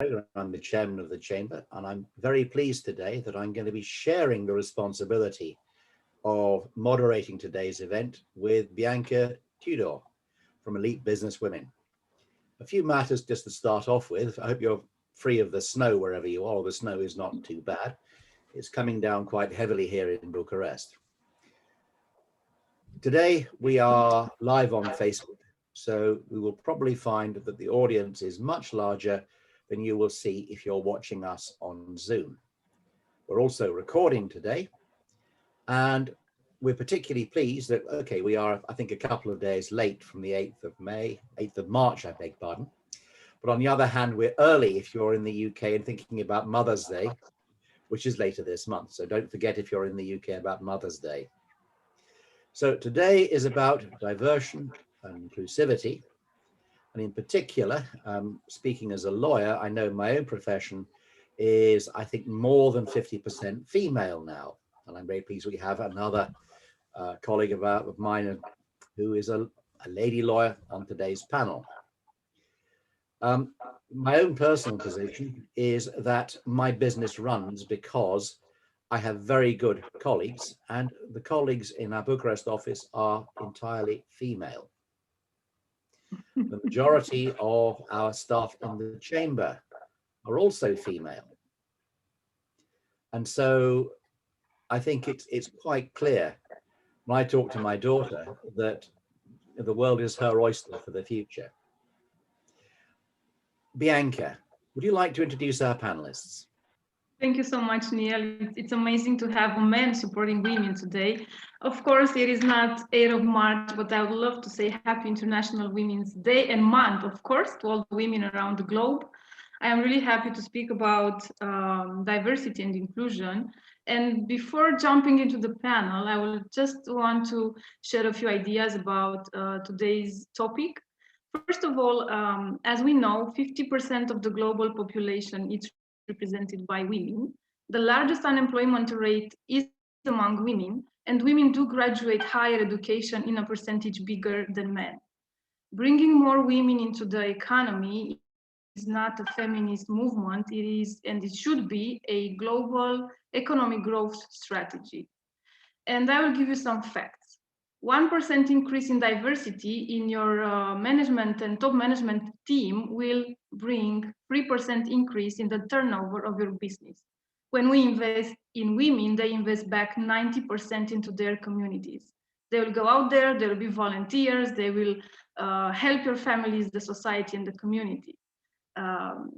I'm the chairman of the chamber, and I'm very pleased today that I'm going to be sharing the responsibility of moderating today's event with Bianca Tudor from Elite Business Women. A few matters just to start off with. I hope you're free of the snow wherever you are. The snow is not too bad. It's coming down quite heavily here in Bucharest. Today we are live on Facebook, so we will probably find that the audience is much larger than you will see if you're watching us on Zoom. We're also recording today, and we're particularly pleased that, okay, we are, I think, a couple of days late from the 8th of March, I beg pardon. But on the other hand, we're early if you're in the UK and thinking about Mother's Day, which is later this month. So don't forget if you're in the UK about Mother's Day. So today is about diversion and inclusivity. And in particular, speaking as a lawyer, I know my own profession is, I think, more than 50% female now. And I'm very pleased we have another colleague of mine who is a lady lawyer on today's panel. My own personal position is that my business runs because I have very good colleagues, and the colleagues in our Bucharest office are entirely female. The majority of our staff in the chamber are also female. And so I think it's quite clear when I talk to my daughter that the world is her oyster for the future. Bianca, would you like to introduce our panelists? Thank you so much, Neil. It's amazing to have men supporting women today. Of course, it is not 8th of March, but I would love to say Happy International Women's Day and month, of course, to all the women around the globe. I am really happy to speak about diversity and inclusion. And before jumping into the panel, I will just want to share a few ideas about today's topic. First of all, as we know, 50% of the global population is represented by women. The largest unemployment rate is among women, and women do graduate higher education in a percentage bigger than men. Bringing more women into the economy is not a feminist movement, it is, and it should be, a global economic growth strategy. And I will give you some facts. 1% increase in diversity in your management and top management team will bring 3% increase in the turnover of your business. When we invest in women, they invest back 90% into their communities. They will go out there, there will be volunteers, they will help your families, the society, and the community.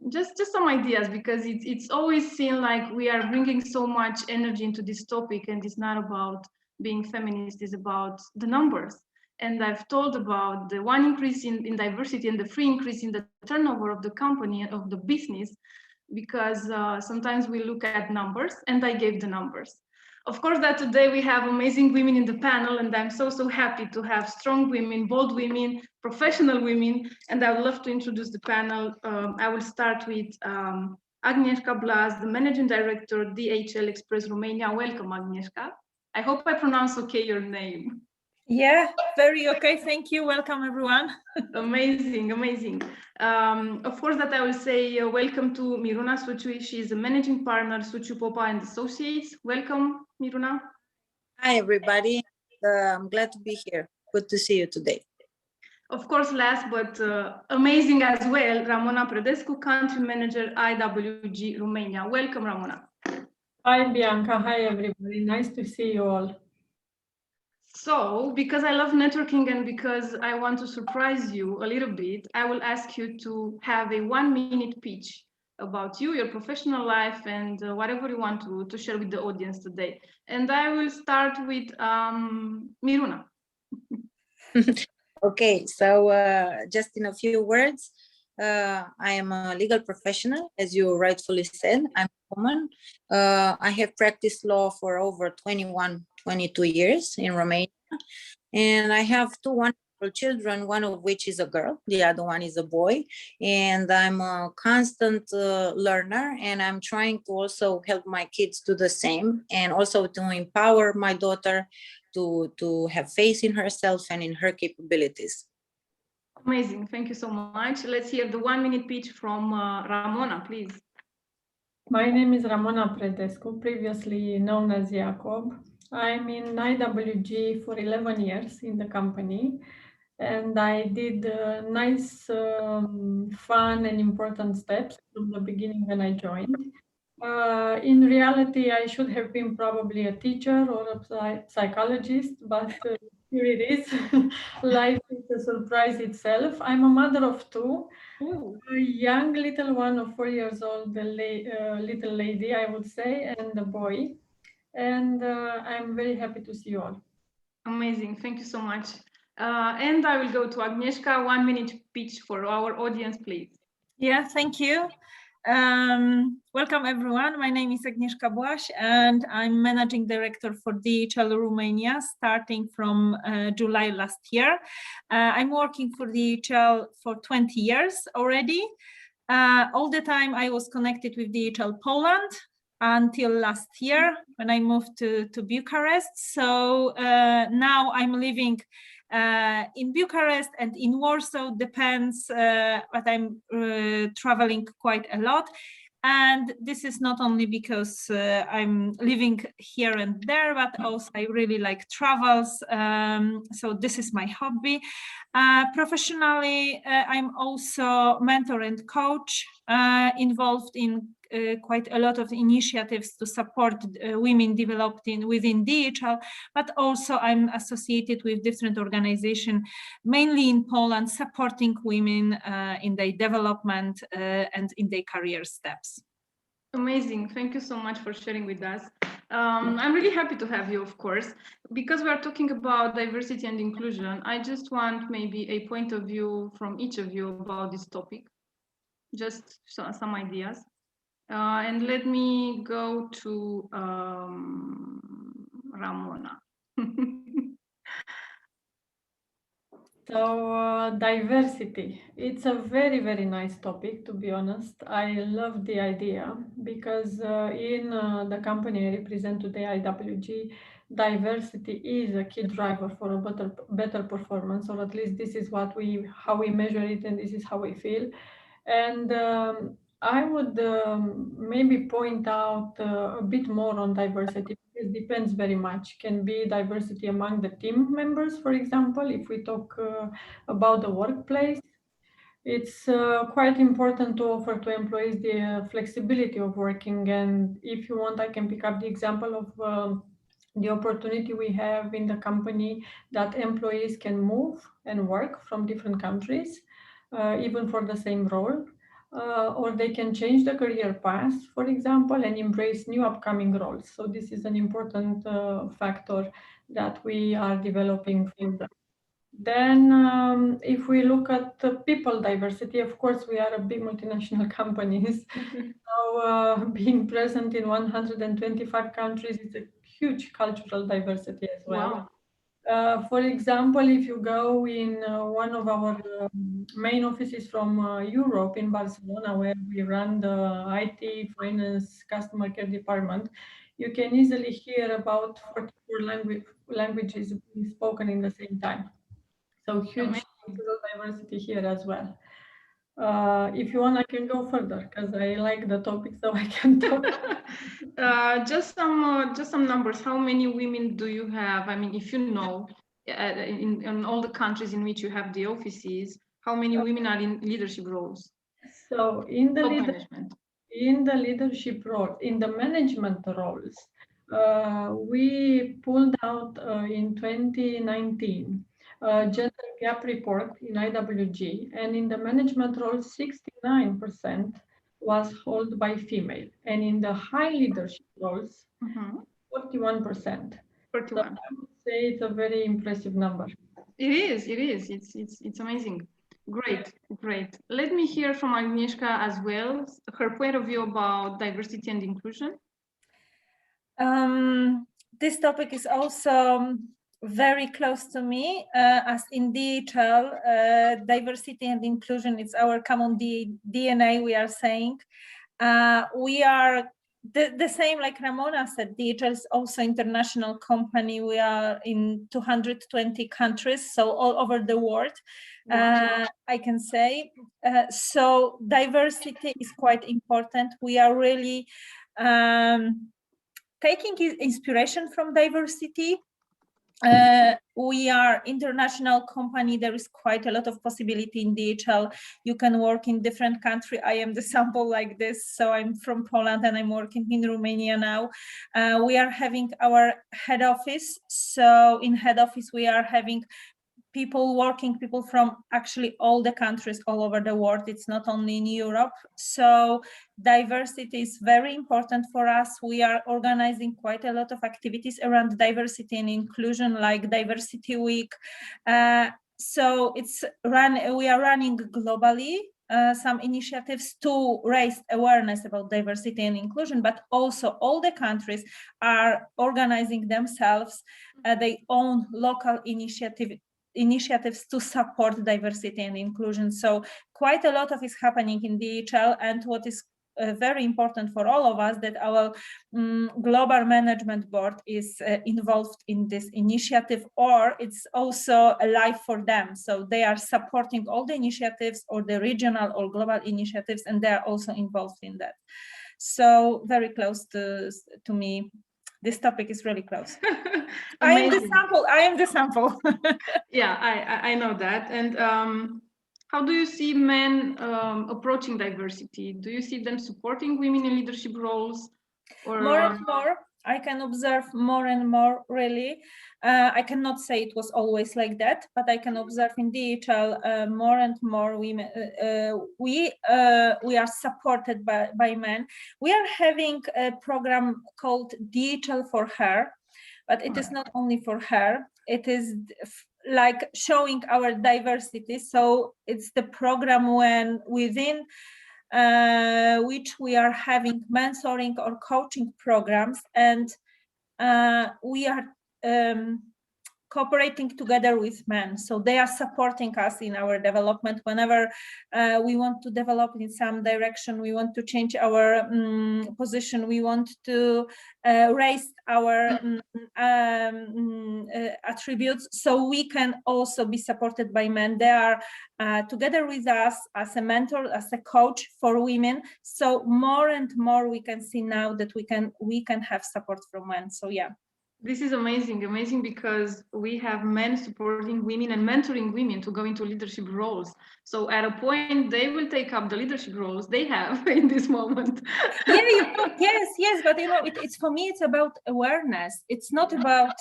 Just some ideas, because it's always seen like we are bringing so much energy into this topic, and it's not about being feminist, is about the numbers. And I've told about the 1 increase in diversity and the 3 increase in the turnover of the company and of the business, because sometimes we look at numbers, and I gave the numbers. Of course, that today we have amazing women in the panel, and I'm so happy to have strong women, bold women, professional women, and I would love to introduce the panel. I will start with Agnieszka Blas, the Managing Director, DHL Express Romania. Welcome, Agnieszka. I hope I pronounce okay your name. Yeah, very okay. Thank you. Welcome, everyone. Amazing, amazing. Of course, that I will say welcome to Miruna Suciu. She is a managing partner, Suciu Popa and Associates. Welcome, Miruna. Hi, everybody. I'm glad to be here. Good to see you today. Of course, last but amazing as well, Ramona Predescu, Country Manager, IWG Romania. Welcome, Ramona. Hi, Bianca. Hi, everybody. Nice to see you all. So, because I love networking and because I want to surprise you a little bit, I will ask you to have a 1-minute pitch about you, your professional life, and whatever you want to share with the audience today. And I will start with Miruna. Okay, so just in a few words, I am a legal professional, as you rightfully said. I'm a woman. I have practiced law for over 22 years in Romania. And I have 2 wonderful children, one of which is a girl, the other one is a boy. And I'm a constant learner, and I'm trying to also help my kids do the same, and also to empower my daughter to have faith in herself and in her capabilities. Amazing. Thank you so much. Let's hear the 1-minute pitch from Ramona, please. My name is Ramona Predescu, previously known as Jacob. I'm in IWG for 11 years in the company, and I did nice, fun and important steps from the beginning when I joined. In reality, I should have been probably a teacher or a psychologist, but here it is. Life is a surprise itself. I'm a mother of two. Ooh. A young little one of 4 years old, the little lady, I would say, and a boy. And I'm very happy to see you all. Amazing. Thank you so much. And I will go to Agnieszka. 1-minute pitch for our audience, please. Yeah, thank you. Welcome everyone. My name is Agnieszka Błaś and I'm Managing Director for DHL Romania starting from July last year. I'm working for DHL for 20 years already. All the time I was connected with DHL Poland until last year when I moved to Bucharest. So now I'm living in Bucharest and in Warsaw, depends, but I'm traveling quite a lot. And this is not only because I'm living here and there, but also I really like travels. So this is my hobby. Professionally, I'm also mentor and coach, involved in quite a lot of initiatives to support women developed within DHL, but also I'm associated with different organizations, mainly in Poland, supporting women in their development and in their career steps. Amazing. Thank you so much for sharing with us. I'm really happy to have you, of course, because we are talking about diversity and inclusion. I just want maybe a point of view from each of you about this topic, just some ideas. And let me go to Ramona. So diversity, it's a very, very nice topic, to be honest. I love the idea because in the company I represent today, IWG, diversity is a key driver for a better performance, or at least this is how we measure it, and this is how we feel. And I would maybe point out a bit more on diversity. It depends very much. Can be diversity among the team members, for example, if we talk about the workplace. It's quite important to offer to employees the flexibility of working. And if you want, I can pick up the example of the opportunity we have in the company that employees can move and work from different countries, even for the same role. Or they can change the career path, for example, and embrace new upcoming roles. So this is an important factor that we are developing for them. Then if we look at people diversity, of course, we are a big multinational companies. So being present in 125 countries is a huge cultural diversity as well. Wow. For example, if you go in one of our main offices from Europe in Barcelona, where we run the IT, finance, customer care department, you can easily hear about 44 languages being spoken in the same time. So huge cultural diversity here as well. If you want, I can go further because I like the topic, so I can talk. Just some numbers. How many women do you have? I mean, if you know, in all the countries in which you have the offices, how many women are in leadership roles? So in the management. In the leadership role, in the management roles, we pulled out in 2019 gender gap report in IWG, and in the management role, 69% was held by female, and in the high leadership roles, 41%. 41. So I would say it's a very impressive number. It is. It's amazing. Great. Let me hear from Agnieszka as well, her point of view about diversity and inclusion. This topic is also very close to me, as in DHL, diversity and inclusion is our common DNA, we are saying. We are the same, like Ramona said, DHL is also international company. We are in 220 countries, so all over the world. I can say. So diversity is quite important. We are really taking inspiration from diversity. We are international company. There is quite a lot of possibility in DHL. You can work in different country. I am the sample like this. So I'm from Poland and I'm working in Romania now. We are having our head office. So in head office, we are having people from actually all the countries all over the world. It's not only in Europe. So diversity is very important for us. We are organizing quite a lot of activities around diversity and inclusion, like Diversity Week. So we are running globally some initiatives to raise awareness about diversity and inclusion, but also all the countries are organizing themselves their own local initiatives to support diversity and inclusion. So quite a lot of is happening in DHL, and what is very important for all of us, that our global management board is involved in this initiative, or it's also alive for them. So they are supporting all the initiatives or the regional or global initiatives, and they are also involved in that. So very close to me. This topic is really close. I am the sample. Yeah, I know that. And how do you see men approaching diversity? Do you see them supporting women in leadership roles? Or more and more, I can observe more and more, really. I cannot say it was always like that, but I can observe in DHL more and more women. We are supported by men. We are having a program called DHL for Her, but it is not only for her. It is like showing our diversity. So it's the program when within which we are having mentoring or coaching programs, and we are cooperating together with men. So they are supporting us in our development. Whenever we want to develop in some direction, we want to change our position, we want to raise our attributes, so we can also be supported by men. They are together with us as a mentor, as a coach for women. So more and more we can see now that we can have support from men. So yeah. This is amazing because we have men supporting women and mentoring women to go into leadership roles. So at a point, they will take up the leadership roles they have in this moment. Yes, but it's for me, it's about awareness. It's not about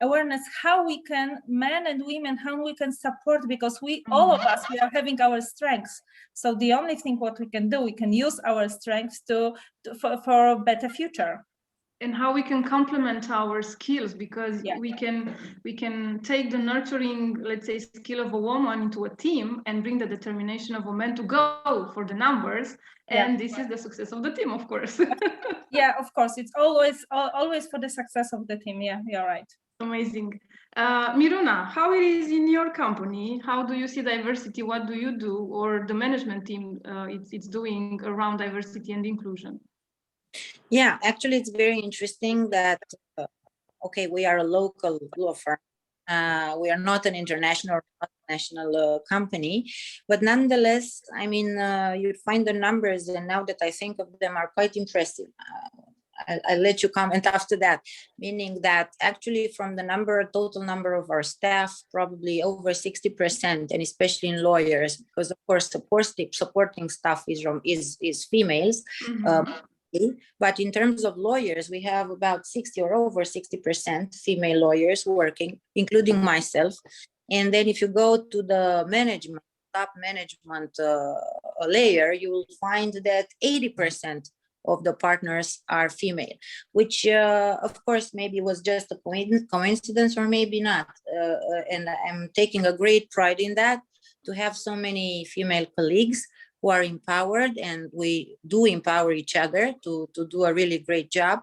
awareness, how we can, men and women, how we can support, because all of us, we are having our strengths. So the only thing what we can do, we can use our strengths for a better future. And how we can complement our skills, because we can take the nurturing, let's say, skill of a woman into a team and bring the determination of a man to go for the numbers. And this is the success of the team, of course. Yeah, of course. It's always for the success of the team. Yeah, you're right. Amazing. Miruna, how it is in your company? How do you see diversity? What do you do, or the management team it's doing around diversity and inclusion? Yeah, actually, it's very interesting that, okay, we are a local law firm. We are not an international or national company, but nonetheless, I mean, you find the numbers, and now that I think of them, are quite impressive. I'll let you comment after that, meaning that actually from the total number of our staff, probably over 60%, and especially in lawyers, because of course supporting staff is females. But in terms of lawyers, we have about 60 or over 60% female lawyers working, including myself. And then if you go to the top management layer, you will find that 80% of the partners are female, which of course maybe was just a coincidence or maybe not. And I'm taking a great pride in that, to have so many female colleagues who are empowered, and we do empower each other to do a really great job.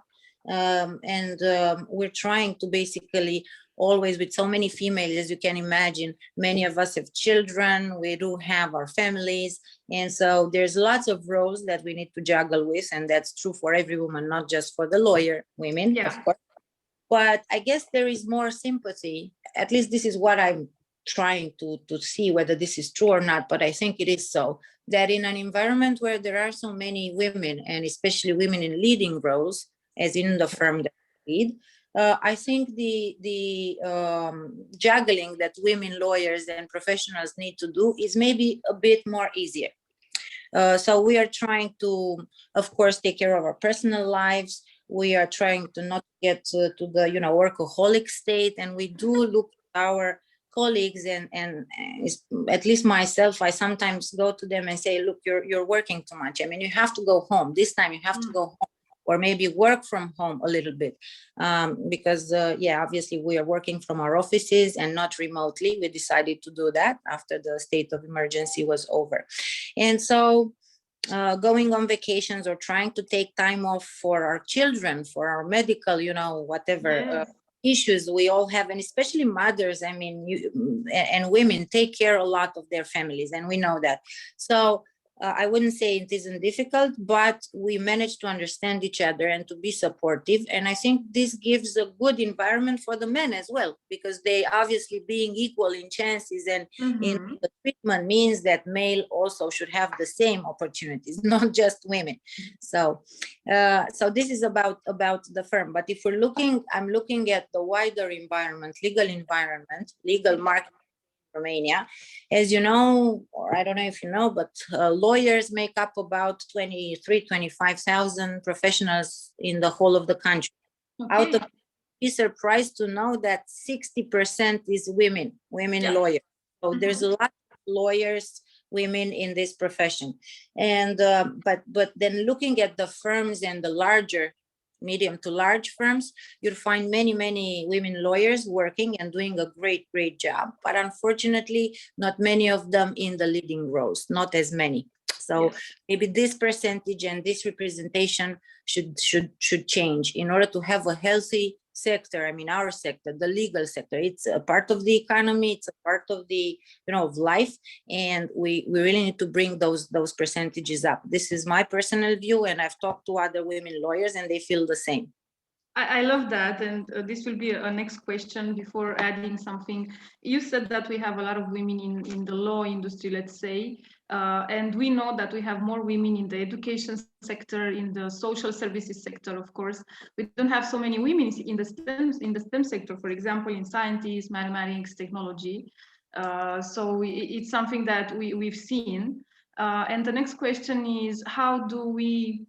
And we're trying to basically always, with so many females, as you can imagine, many of us have children, we do have our families. And so there's lots of roles that we need to juggle with. And that's true for every woman, not just for the lawyer women, of course. But I guess there is more sympathy, at least this is what I'm trying to see whether this is true or not, but I think it is so, that in an environment where there are so many women, and especially women in leading roles, as in the firm that I lead, I think the juggling that women lawyers and professionals need to do is maybe a bit more easier. So we are trying to, of course, take care of our personal lives. We are trying to not get to the workaholic state, and we do look at our colleagues and at least myself, I sometimes go to them and say, look, you're working too much. I mean, you have to go home. This time you have to go home, or maybe work from home a little bit, because obviously we are working from our offices and not remotely. We decided to do that after the state of emergency was over. And so going on vacations or trying to take time off for our children, for our medical, whatever issues we all have, and especially mothers, I mean, and women take care a lot of their families, and we know that. So I wouldn't say it isn't difficult, but we manage to understand each other and to be supportive. And I think this gives a good environment for the men as well, because they obviously being equal in chances and in the treatment means that male also should have the same opportunities, not just women. So this is about the firm. But if I'm looking at the wider environment, legal market, Romania. As you know, or I don't know if you know, but lawyers make up about 25,000 professionals in the whole of the country. Okay. Out of, be surprised to know that 60% is women lawyers. So there's a lot of lawyers, women in this profession. And but then looking at the firms and the larger, medium to large firms, you'll find many women lawyers working and doing a great job, but unfortunately not many of them in the leading roles, not as many. So maybe this percentage and this representation should change in order to have a healthy sector. I mean, our sector, the legal sector, it's a part of the economy, it's a part of the of life, and we really need to bring those percentages up. This is my personal view, and I've talked to other women lawyers and they feel the same. I love that, and this will be a next question before adding something. You said that we have a lot of women in the law industry, let's say, and we know that we have more women in the education sector, in the social services sector, of course. We don't have so many women in the STEM sector, for example, in scientists, mathematics, technology. So it's something that we've seen. And the next question is, how do we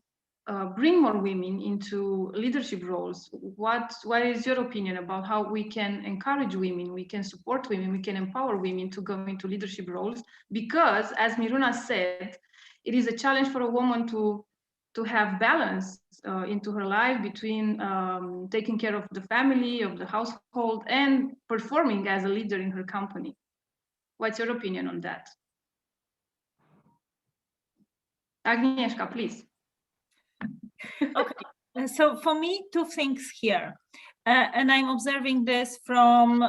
bring more women into leadership roles? What is your opinion about how we can encourage women, we can support women, we can empower women to go into leadership roles? Because as Miruna said, it is a challenge for a woman to have balance into her life between taking care of the family, of the household, and performing as a leader in her company. What's your opinion on that? Agnieszka, please. Okay, so for me, two things here, and I'm observing this from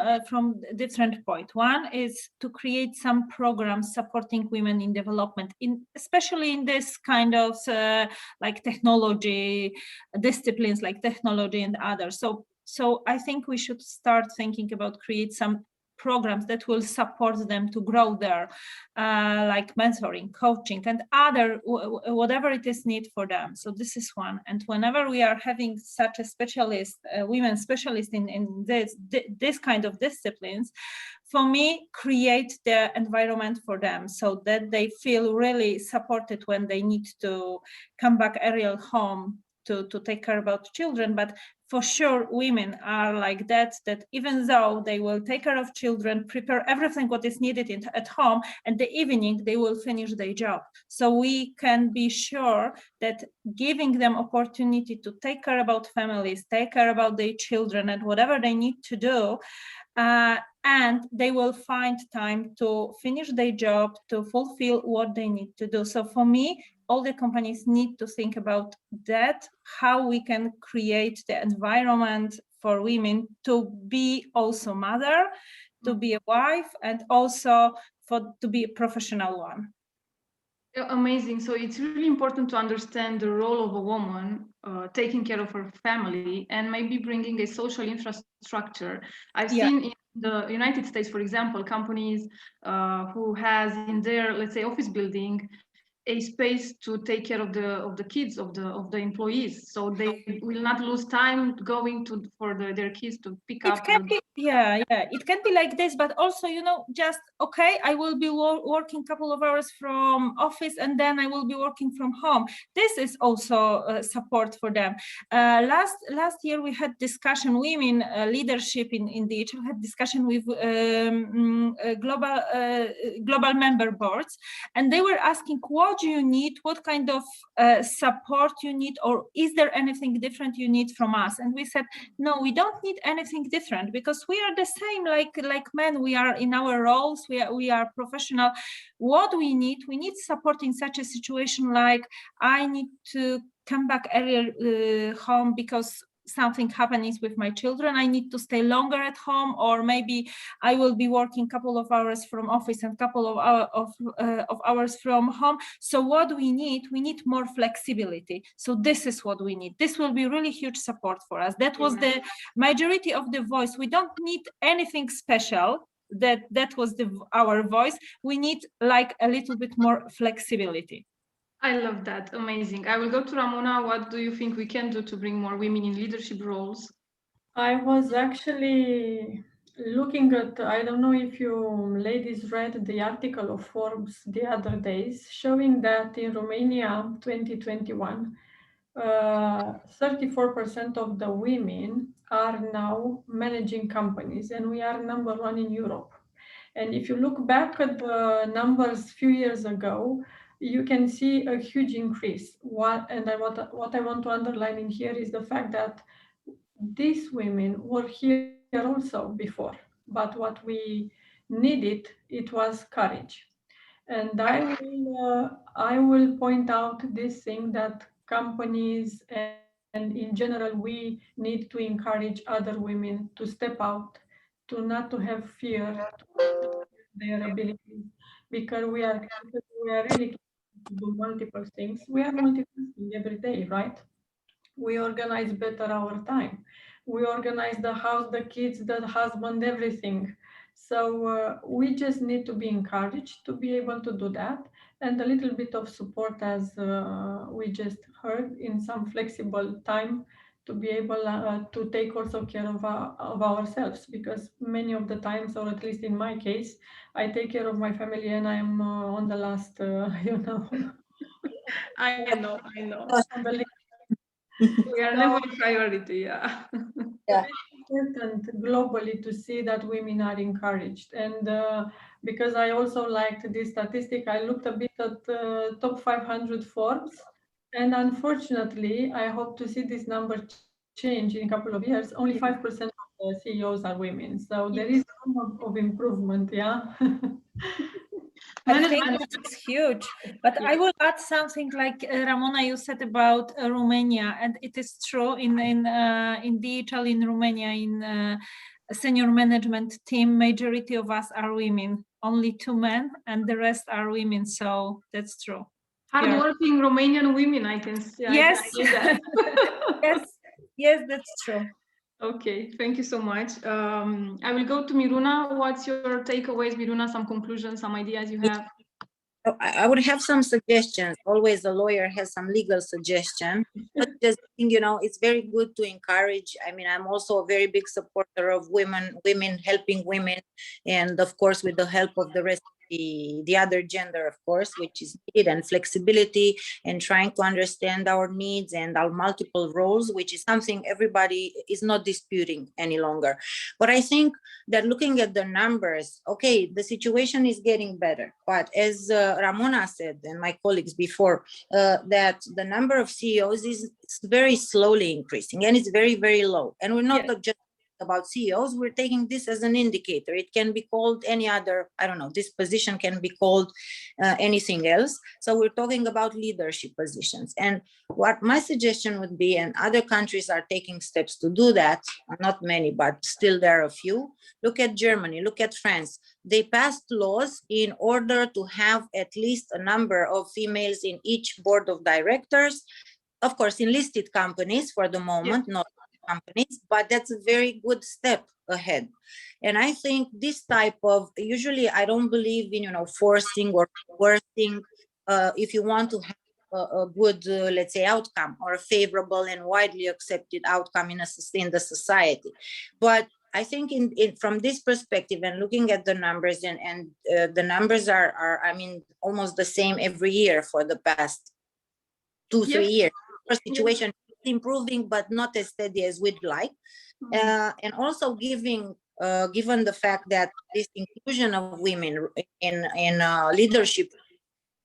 different point. One is to create some programs supporting women in development, especially in this kind of like technology disciplines, like technology and others. So I think we should start thinking about create some programs that will support them to grow there, like mentoring, coaching, and other whatever it is need for them. So this is one. And whenever we are having such a specialist, women specialist in this kind of disciplines, for me, create the environment for them so that they feel really supported when they need to come back a real home to take care about children. But for sure, women are like that even though they will take care of children, prepare everything what is needed at home, and the evening they will finish their job. So we can be sure that giving them opportunity to take care about families, take care about their children and whatever they need to do, and they will find time to finish their job, to fulfill what they need to do. So for me, all the companies need to think about that, how we can create the environment for women to be also mother, to be a wife, and also to be a professional one. Amazing. So it's really important to understand the role of a woman taking care of her family and maybe bringing a social infrastructure. I've seen the United States, for example, companies who has in their, let's say, office building, a space to take care of the kids of the employees, so they will not lose time going to their kids to pick up. It can be, yeah, it can be like this, but also, you know, just okay, I will be working a couple of hours from office and then I will be working from home. This is also support for them. Last year we had discussion, women leadership in digital had discussion with global member boards, and they were asking, what do you need, what kind of support you need, or is there anything different you need from us? And we said, no, we don't need anything different, because we are the same like men. We are in our roles, we are professional. What we need support in such a situation, like I need to come back earlier home because something happens with my children, I need to stay longer at home, or maybe I will be working a couple of hours from office and couple of hours from home. So what we need more flexibility. So this is what we need. This will be really huge support for us. That was the majority of the voice. We don't need anything special. That was our voice. We need like a little bit more flexibility. I love that. Amazing. I will go to Ramona. What do you think we can do to bring more women in leadership roles? I was actually looking at, I don't know if you ladies read the article of Forbes the other days, showing that in Romania 2021, 34% of the women are now managing companies, and we are number 1 in Europe. And if you look back at the numbers few years ago, you can see a huge increase. What I want to underline in here is the fact that these women were here also before, but what we needed, it was courage. And I will point out this thing that companies and in general, we need to encourage other women to step out, not to have fear, to their abilities, because we are really to do multiple things. We are multitasking every day, right? We organize better our time. We organize the house, the kids, the husband, everything. So we just need to be encouraged to be able to do that, and a little bit of support, as we just heard, in some flexible time to be able to take also care of ourselves, because many of the times, or at least in my case, I take care of my family and I'm on the last, you know. I know. On the list. We are never a priority, yeah. Yeah. Important globally to see that women are encouraged, and because I also liked this statistic, I looked a bit at top 500 Forbes, and unfortunately, I hope to see this number change in a couple of years. Only 5% of the CEOs are women, so there is room of improvement. Yeah. I think it's huge, but I will add something like Ramona, you said about Romania, and it is true in digital in Romania, in senior management team, majority of us are women, only 2 men, and the rest are women. So that's true. Hardworking Romanian women, I can see. Yes. I see that. yes, that's true. Okay, thank you so much. I will go to Miruna. What's your takeaways, Miruna? Some conclusions, some ideas you have? I would have some suggestions. Always a lawyer has some legal suggestion. But just, you know, it's very good to encourage. I mean, I'm also a very big supporter of women helping women, and of course with the help of the rest of the other gender, of course, which is needed, and flexibility, and trying to understand our needs and our multiple roles, which is something everybody is not disputing any longer. But I think that looking at the numbers, okay, the situation is getting better, but as Ramona said, and my colleagues before, that the number of CEOs is very slowly increasing, and it's very, very low. And we're not just about CEOs, we're taking this as an indicator. It can be called any other, I don't know, this position can be called anything else. So we're talking about leadership positions. And what my suggestion would be, and other countries are taking steps to do that, not many, but still there are a few. Look at Germany, look at France. They passed laws in order to have at least a number of females in each board of directors. Of course, in listed companies for the moment, not companies, but that's a very good step ahead. And I think this type of, usually I don't believe in, forcing or coercing if you want to have a good, let's say, outcome or a favorable and widely accepted outcome in the society. But I think from this perspective and looking at the numbers and the numbers are, I mean, almost the same every year for the past 2-3 years. The situation is improving, but not as steady as we'd like. And also given the fact that this inclusion of women in leadership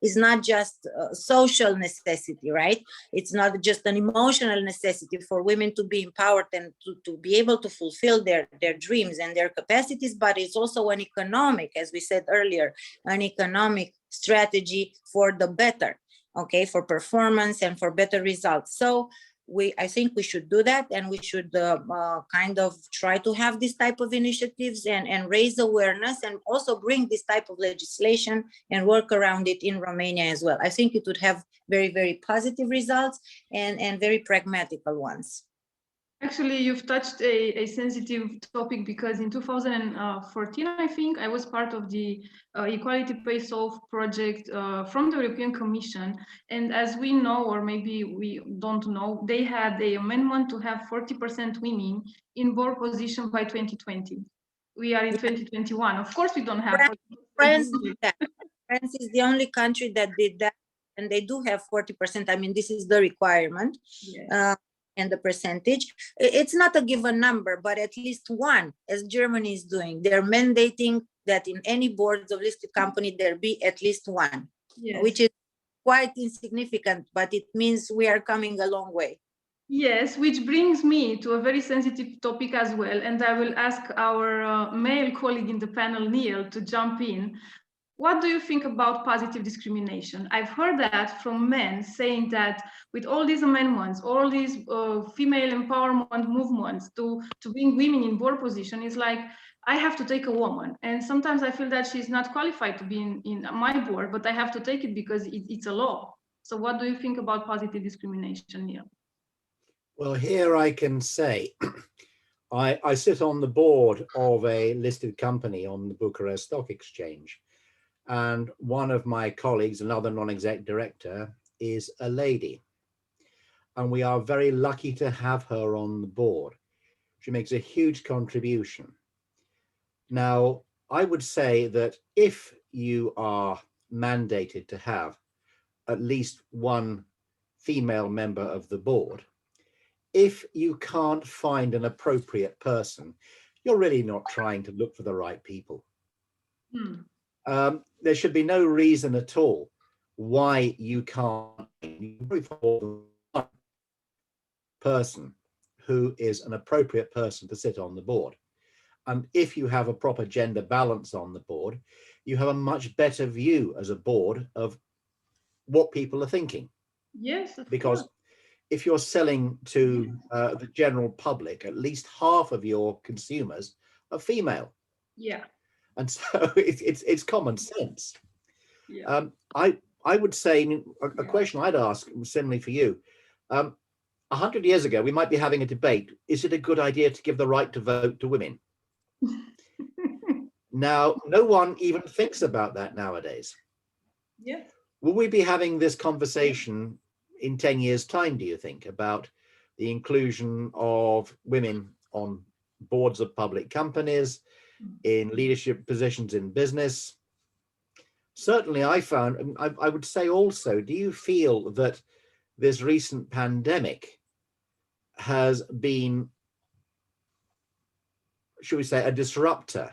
is not just a social necessity, right? It's not just an emotional necessity for women to be empowered and to be able to fulfill their dreams and their capacities, but it's also an economic, as we said earlier, an economic strategy for the better, okay, for performance and for better results. So I think we should do that, and we should kind of try to have this type of initiatives and raise awareness, and also bring this type of legislation and work around it in Romania as well. I think it would have very, very positive results and very pragmatical ones. Actually, you've touched a sensitive topic, because in 2014, I think, I was part of the Equality Pay Solve project from the European Commission. And as we know, or maybe we don't know, they had an amendment to have 40% women in board position by 2020. We are in 2021. Of course, we don't have. France did that. France is the only country that did that, and they do have 40%. I mean, this is the requirement. Yes. And the percentage, it's not a given number, but at least one, as Germany is doing. They're mandating that in any boards of listed company there be at least one. Yes. Which is quite insignificant, but it means we are coming a long way. Yes, which brings me to a very sensitive topic as well, and I will ask our male colleague in the panel, Neil, to jump in. What do you think about positive discrimination? I've heard that from men, saying that with all these amendments, all these female empowerment movements to bring women in board position, is like, I have to take a woman. And sometimes I feel that she's not qualified to be in my board, but I have to take it because it's a law. So what do you think about positive discrimination, Neil? Well, here I can say, I sit on the board of a listed company on the Bucharest Stock Exchange. And one of my colleagues, another non-exec director, is a lady. And we are very lucky to have her on the board. She makes a huge contribution. Now, I would say that if you are mandated to have at least one female member of the board, if you can't find an appropriate person, you're really not trying to look for the right people. There should be no reason at all why you can't find one person who is an appropriate person to sit on the board. And if you have a proper gender balance on the board, you have a much better view as a board of what people are thinking. Yes, because if you're selling to the general public, at least half of your consumers are female. Yeah. And so it's common sense. Yeah. I would say a question I'd ask similarly for you. 100 years ago, we might be having a debate. Is it a good idea to give the right to vote to women? Now, no one even thinks about that nowadays. Yes. Will we be having this conversation in 10 years' time, do you think, about the inclusion of women on boards of public companies, in leadership positions in business? Certainly I found, I would say also, do you feel that this recent pandemic has been, should we say, a disruptor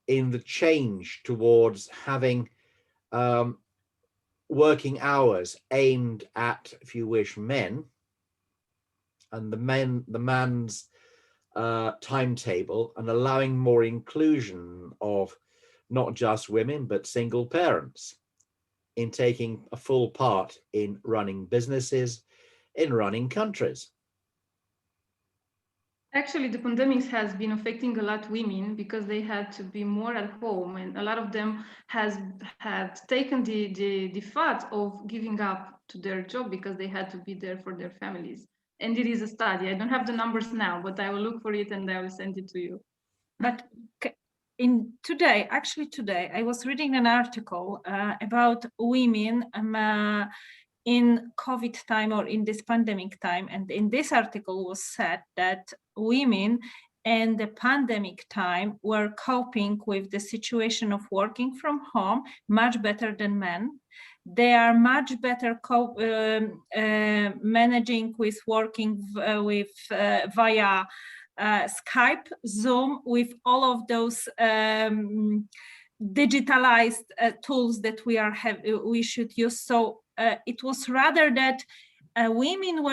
in the change towards having working hours aimed at, if you wish, men, and the man's timetable, and allowing more inclusion of not just women, but single parents in taking a full part in running businesses, in running countries? Actually, the pandemic has been affecting a lot women because they had to be more at home, and a lot of them had taken the thought of giving up to their job because they had to be there for their families. And it is a study. I don't have the numbers now, but I will look for it and I will send it to you. But actually today, I was reading an article about women in COVID time or in this pandemic time. And in this article was said that women in the pandemic time were coping with the situation of working from home much better than men. They are much better managing with working via Skype, Zoom, with all of those digitalized tools that we should use. So it was rather that women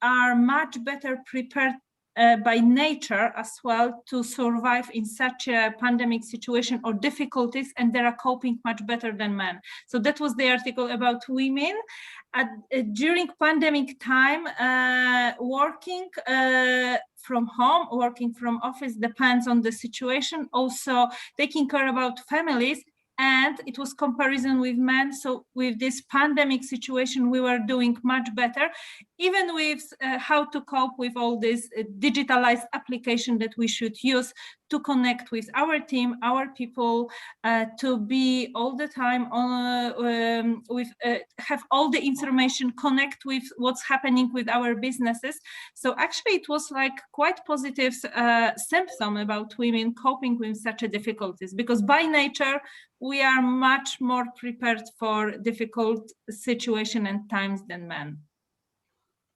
are much better prepared by nature as well to survive in such a pandemic situation or difficulties, and they are coping much better than men. So that was the article about women. During pandemic time, working from home, working from office depends on the situation. Also taking care about families, and it was comparison with men. So with this pandemic situation, we were doing much better, even with how to cope with all this digitalized application that we should use to connect with our team, our people, to be all the time on have all the information, connect with what's happening with our businesses. So actually it was like quite positive symptom about women coping with such a difficulties, because by nature we are much more prepared for difficult situation and times than men.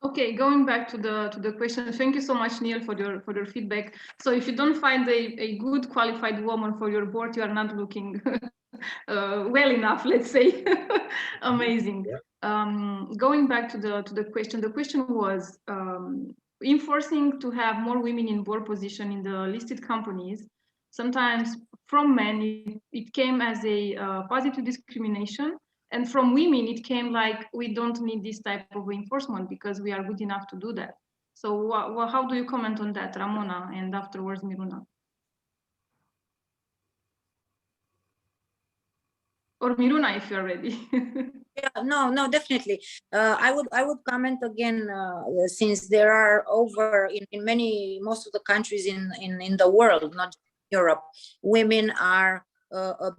Okay, going back to the question, thank you so much, Neil, for your feedback. So if you don't find a good qualified woman for your board, you are not looking well enough, let's say. Amazing. Yeah. Going back to the question was enforcing to have more women in board position in the listed companies. Sometimes from men, it came as a positive discrimination. And from women, it came like, we don't need this type of enforcement because we are good enough to do that. So how do you comment on that, Ramona, and afterwards Miruna? Or Miruna, if you're ready. Yeah, no, definitely. I would comment again, since there are over in most of the countries in the world, not just Europe, women are a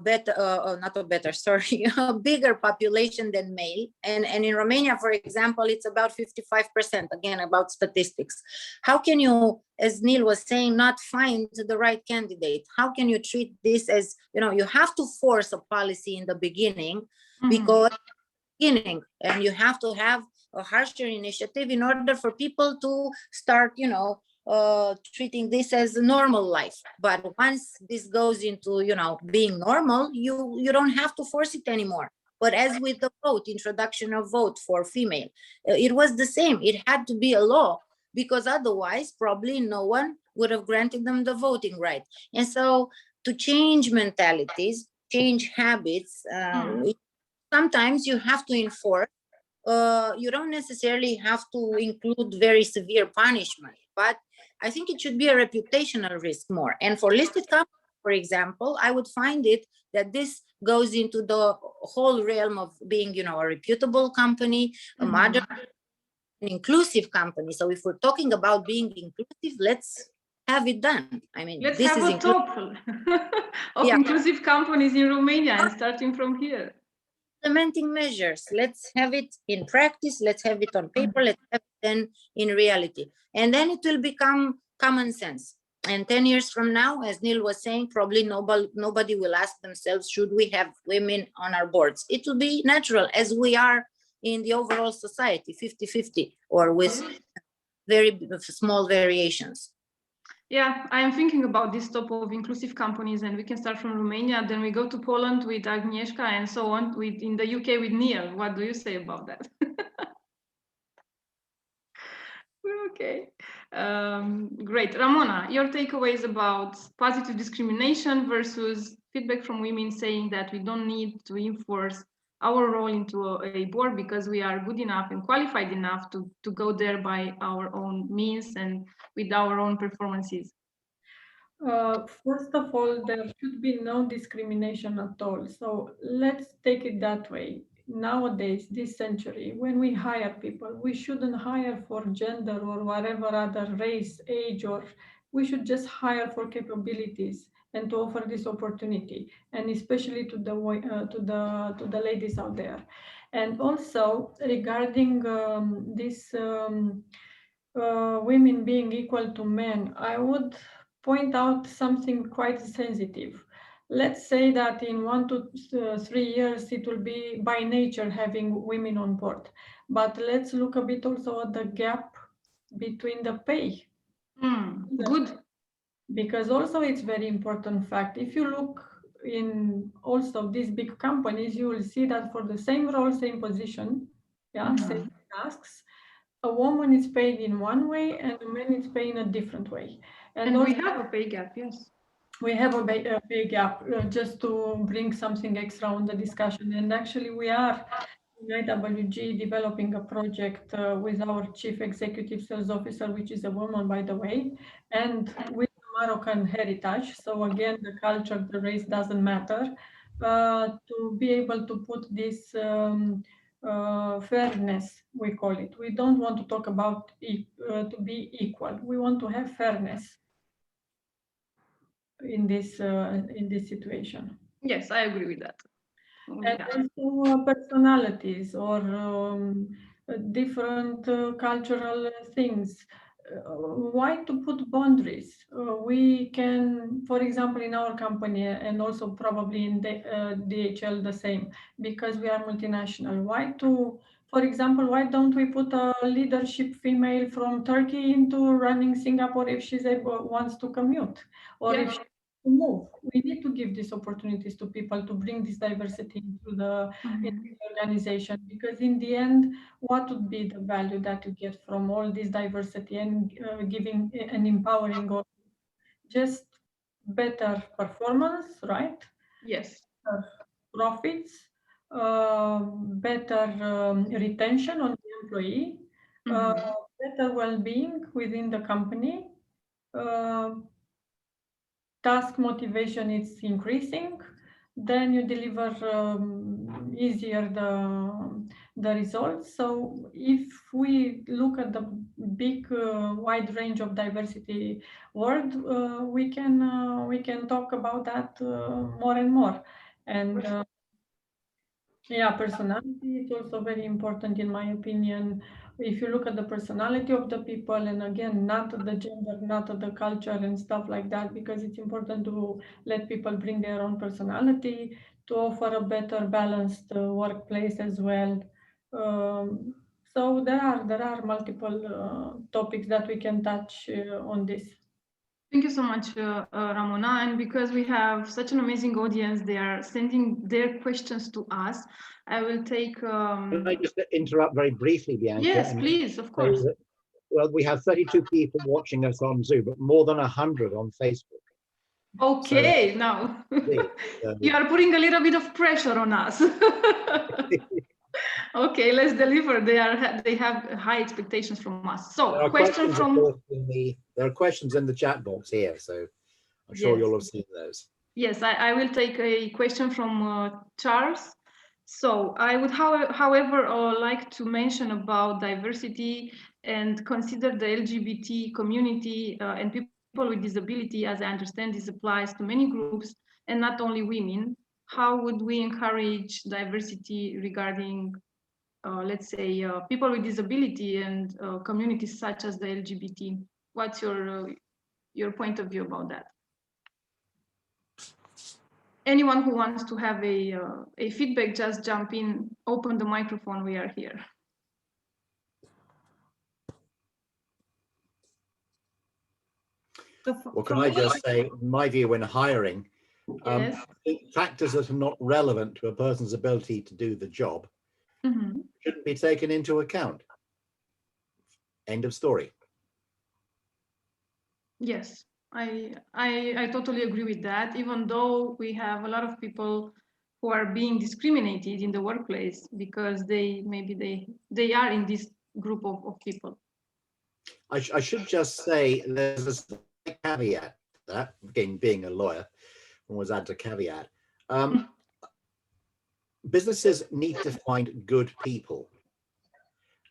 bigger population than male. And in Romania, for example, it's about 55%, again, about statistics. How can you, as Neil was saying, not find the right candidate? How can you treat this as, you have to force a policy in the beginning, because and you have to have a harsher initiative in order for people to start, treating this as a normal life. But once this goes into, being normal, you don't have to force it anymore. But as with the introduction of vote for female, it was the same. It had to be a law, because otherwise probably no one would have granted them the voting right. And so to change mentalities, change habits, sometimes you have to enforce. You don't necessarily have to include very severe punishment, but I think it should be a reputational risk more. And for listed companies, for example, I would find it that this goes into the whole realm of being, a reputable company, a modern, an inclusive company. So if we're talking about being inclusive, let's have it done. I mean, let's have a top of inclusive companies in Romania, and starting from here. Implementing measures. Let's have it in practice. Let's have it on paper. Let's have it then in reality. And then it will become common sense. And 10 years from now, as Neil was saying, probably nobody will ask themselves, should we have women on our boards? It will be natural, as we are in the overall society, 50-50, or with very small variations. Yeah, I'm thinking about this top of inclusive companies, and we can start from Romania, then we go to Poland with Agnieszka, and so on, in the UK with Neil. What do you say about that? Okay, great. Ramona, your takeaways about positive discrimination versus feedback from women saying that we don't need to enforce our role into a board because we are good enough and qualified enough to go there by our own means and with our own performances. First of all, there should be no discrimination at all. So let's take it that way. nowadays, this century, when we hire people, we shouldn't hire for gender or whatever other race, age, or we should just hire for capabilities and to offer this opportunity, and especially to the ladies out there. And also regarding this women being equal to men, I would point out something quite sensitive. Let's say that in 1 to 3 years, it will be by nature having women on board. But let's look a bit also at the gap between the pay. Good. Because also it's very important fact. If you look in also these big companies, you will see that for the same role, same position, same tasks, a woman is paid in one way and a man is paid in a different way. And we have a pay gap, yes. We have a pay gap, just to bring something extra on the discussion. And actually we are in IWG developing a project with our chief executive sales officer, which is a woman, by the way, and with Moroccan heritage. So again, the culture, the race doesn't matter, to be able to put this fairness, we call it. We don't want to talk about to be equal. We want to have fairness in this situation. Yes, I agree with that. And also personalities or different cultural things. Why to put boundaries? We can, for example, in our company and also probably in the, DHL the same, because we are multinational. Why to, for example, why don't we put a leadership female from Turkey into running Singapore if she's able, wants to commute, or if she to move? We need to give these opportunities to people to bring this diversity into the organization, because in the end, what would be the value that you get from all this diversity and giving and empowering all? Just better performance, right? Yes. Profits, better retention on the employee, better well-being within the company, task motivation is increasing, then you deliver easier the results. So if we look at the big wide range of diversity world, we can talk about that more and more. And yeah, personality is also very important in my opinion. If you look at the personality of the people, and again, not the gender, not the culture and stuff like that, because it's important to let people bring their own personality to offer a better balanced workplace as well. So there are multiple topics that we can touch on this. Thank you so much, Ramona. And because we have such an amazing audience, they are sending their questions to us. I will take... Can I just interrupt very briefly, Bianca? Yes, please, of course. Well, we have 32 people watching us on Zoom, but more than 100 on Facebook. Okay, so, now you are putting a little bit of pressure on us. Okay, let's deliver. They have high expectations from us. So, question from... There are questions in the chat box here, so I'm sure you'll have seen those. Yes, I will take a question from Charles. So I would, however, like to mention about diversity and consider the LGBT community and people with disability. As I understand, this applies to many groups and not only women. How would we encourage diversity regarding, let's say, people with disability and communities such as the LGBT? What's your point of view about that? Anyone who wants to have a feedback, just jump in, open the microphone, we are here. What can I just say, in my view, when hiring, factors that are not relevant to a person's ability to do the job shouldn't be taken into account. End of story. Yes, I totally agree with that, even though we have a lot of people who are being discriminated in the workplace because they are in this group of people. I should just say there's a slight caveat to that, again, being a lawyer, always adds a caveat. businesses need to find good people.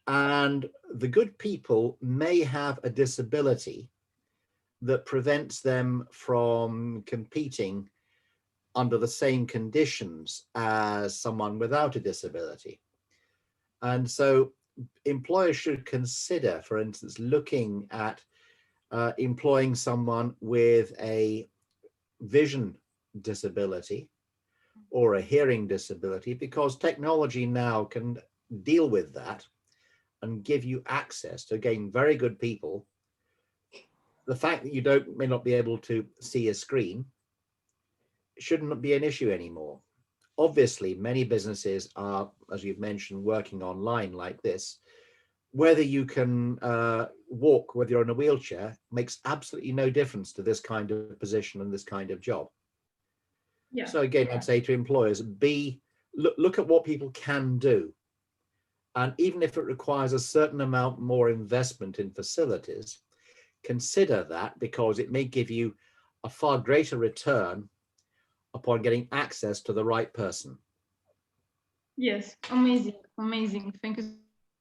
And the good people may have a disability that prevents them from competing under the same conditions as someone without a disability. And so employers should consider, for instance, looking at employing someone with a vision disability or a hearing disability, because technology now can deal with that and give you access to, again, very good people. The fact that you may not be able to see a screen shouldn't be an issue anymore. Obviously, many businesses are, as you've mentioned, working online like this. Whether you can walk, whether you're in a wheelchair, makes absolutely no difference to this kind of position and this kind of job. Yeah. So again, I'd say to employers, look at what people can do. And even if it requires a certain amount more investment in facilities, consider that, because it may give you a far greater return upon getting access to the right person. Yes, amazing, amazing. Thank you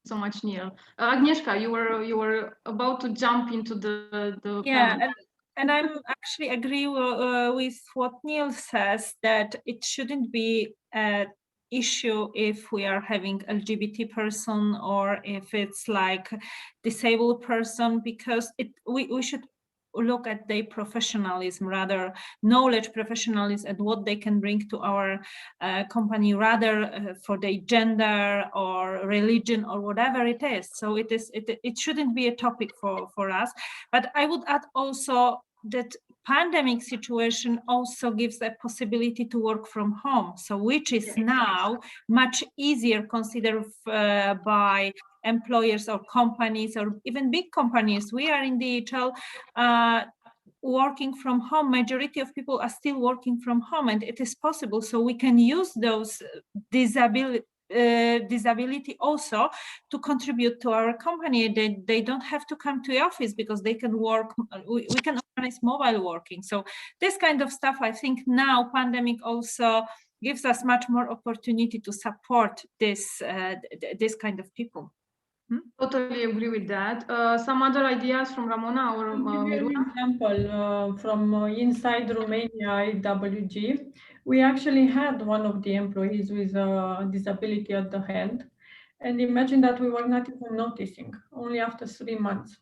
so much, Neil. Agnieszka, you were about to jump into the Yeah, panel. and I'm actually agree with what Neil says, that it shouldn't be an issue if we are having LGBT person or if it's like disabled person, because we should look at their professionalism, rather knowledge, professionalism, and what they can bring to our company, rather for their gender or religion or whatever it is. So it shouldn't be a topic for us. But I would add also that pandemic situation also gives a possibility to work from home, so which is now much easier considered by employers or companies or even big companies. We are in DHL working from home. Majority of people are still working from home, and it is possible. So we can use those disability also to contribute to our company. They don't have to come to the office because they can work. We can organize mobile working. So this kind of stuff, I think now pandemic also gives us much more opportunity to support this kind of people. Totally agree with that. Some other ideas from Ramona or Miruna? An example from inside Romania IWG. We actually had one of the employees with a disability at the hand, and imagine that we were not even noticing, only after 3 months.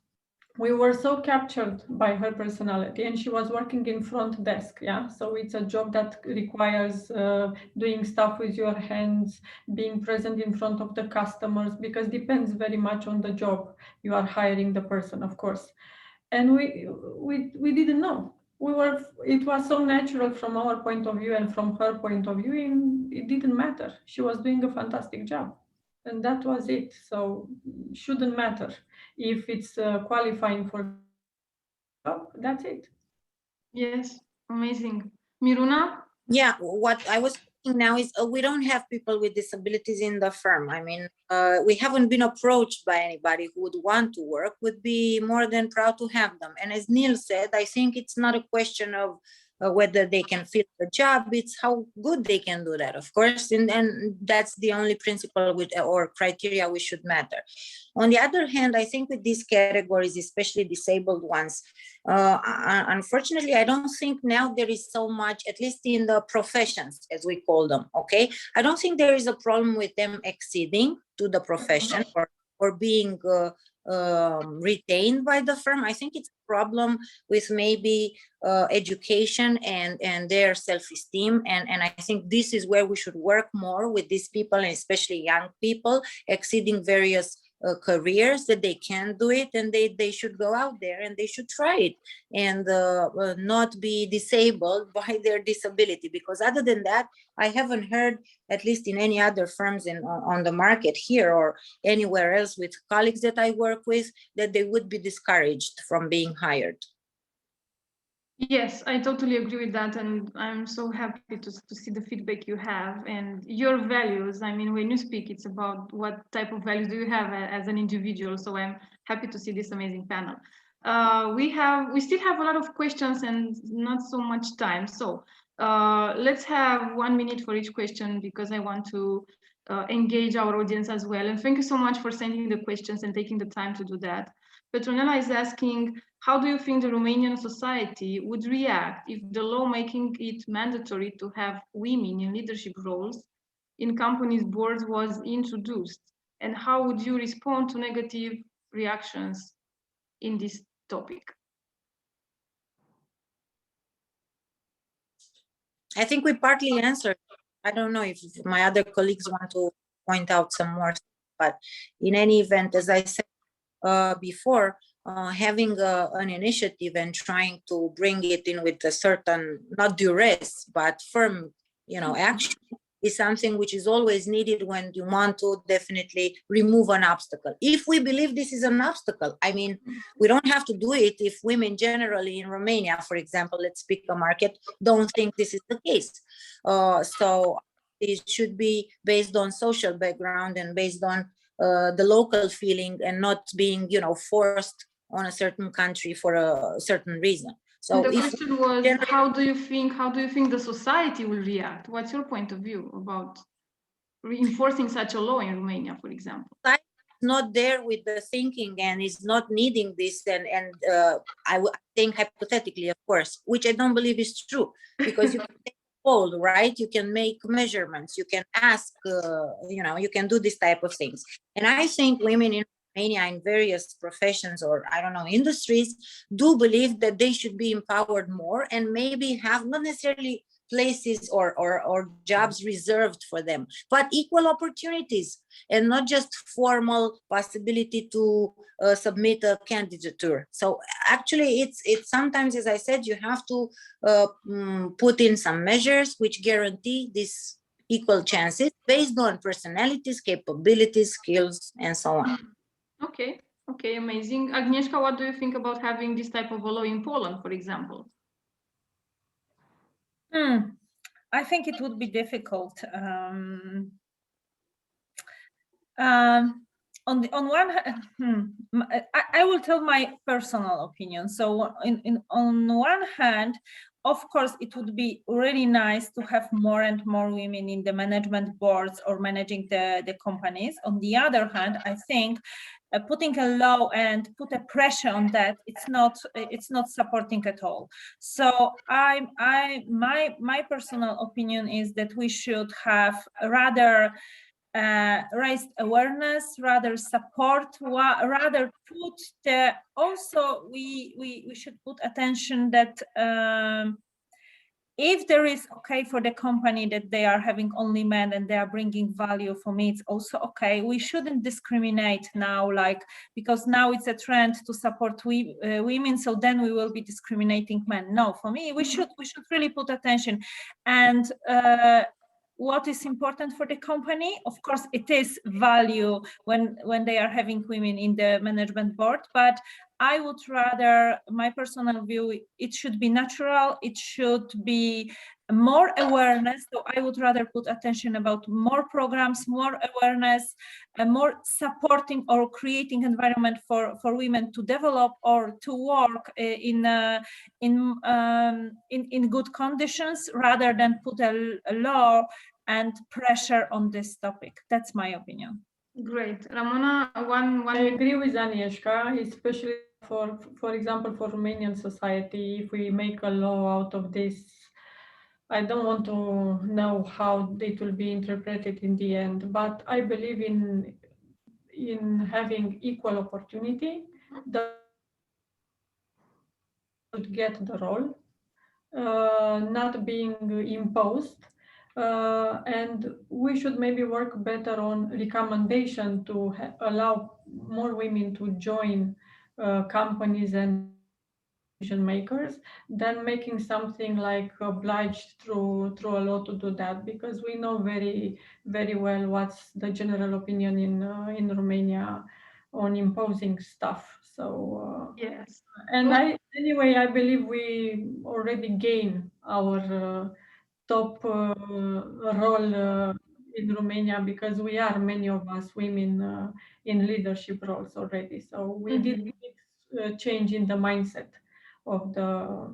We were so captured by her personality, and she was working in front desk. Yeah, so it's a job that requires doing stuff with your hands, being present in front of the customers, because depends very much on the job you are hiring the person, of course. And we didn't know. It was so natural from our point of view and from her point of view, and it didn't matter. She was doing a fantastic job. And that was it. So shouldn't matter if it's qualifying for job. That's it. Yes, amazing. Miruna? Yeah, what I was thinking now is we don't have people with disabilities in the firm. I mean, we haven't been approached by anybody who would want to work, would be more than proud to have them. And as Neil said, I think it's not a question of whether they can fit the job, it's how good they can do that, of course. And that's the only principle or criteria we should matter. On the other hand, I think with these categories, especially disabled ones, unfortunately, I don't think now there is so much, at least in the professions, as we call them, okay? I don't think there is a problem with them exceeding to the profession or being retained by the firm. I think it's a problem with maybe education and their self-esteem. And I think this is where we should work more with these people, and especially young people, exceeding various careers, that they can do it, and they should go out there and they should try it, and not be disabled by their disability. Because other than that, I haven't heard, at least in any other firms on the market here or anywhere else with colleagues that I work with, that they would be discouraged from being hired. Yes, I totally agree with that, and I'm so happy to see the feedback you have and your values. I mean, when you speak, it's about what type of values do you have as an individual. So I'm happy to see this amazing panel. We still have a lot of questions and not so much time. So Let's have 1 minute for each question because I want to engage our audience as well. And thank you so much for sending the questions and taking the time to do that. Petronella is asking, how do you think the Romanian society would react if the law making it mandatory to have women in leadership roles in companies' boards was introduced? And how would you respond to negative reactions in this topic? I think we partly answered. I don't know if my other colleagues want to point out some more, but in any event, as I said before, having an initiative and trying to bring it in with a certain, not duress, but firm, action is something which is always needed when you want to definitely remove an obstacle. If we believe this is an obstacle, I mean, we don't have to do it if women generally in Romania, for example, let's pick a market, don't think this is the case. So it should be based on social background and based on the local feeling and not being, forced on a certain country for a certain reason. So the question was, how do you think the society will react? What's your point of view about reinforcing such a law in Romania, for example? Not there with the thinking and is not needing this, and I think hypothetically, of course, which I don't believe is true, because you can take a poll, right? You can make measurements, you can ask, you can do this type of things. And I think women in Romania in various professions or I don't know industries do believe that they should be empowered more and maybe have not necessarily places or jobs reserved for them, but equal opportunities and not just formal possibility to submit a candidature. So actually it's sometimes, as I said, you have to put in some measures which guarantee these equal chances based on personalities, capabilities, skills, and so on. Okay, amazing. Agnieszka, what do you think about having this type of a law in Poland, for example? I think it would be difficult. On one hand, I will tell my personal opinion. So on one hand, of course, it would be really nice to have more and more women in the management boards or managing the companies. On the other hand, I think putting a law and put a pressure on that, it's not supporting at all. So my personal opinion is that we should have rather raised awareness, rather support, rather put the, also we should put attention that if there is okay for the company that they are having only men and they are bringing value, for me it's also okay. We shouldn't discriminate now, like, because now it's a trend to support women, so then we will be discriminating men. No, for me we should really put attention. And what is important for the company, of course it is value when they are having women in the management board, but I would rather, my personal view, it should be natural, it should be more awareness. So I would rather put attention about more programs, more awareness, more supporting or creating environment for women to develop or to work in good conditions, rather than put a law and pressure on this topic. That's my opinion. Great. Ramona, I agree with Agnieszka, especially for example, for Romanian society. If we make a law out of this, I don't want to know how it will be interpreted in the end, but I believe in having equal opportunity. The should get the role, not being imposed. And we should maybe work better on recommendation to allow more women to join companies and decision makers than making something like obliged through a law to do that, because we know very very well what's the general opinion in Romania on imposing stuff. So yes. and anyway, I believe we already gain our top role in Romania, because we are, many of us women, in leadership roles already. So we did change in the mindset of the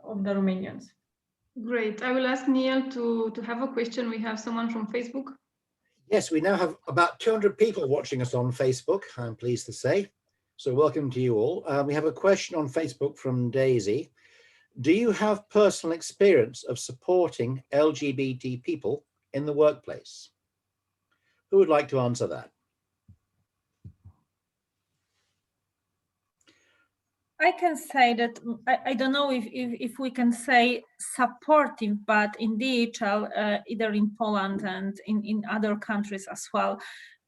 Romanians. Great. I will ask Neil to have a question. We have someone from Facebook. Yes, we now have about 200 people watching us on Facebook, I'm pleased to say. So welcome to you all. We have a question on Facebook from Daisy. Do you have personal experience of supporting LGBT people in the workplace? Who would like to answer that? I can say that I don't know if we can say supportive, but in DHL, either in Poland and in other countries as well,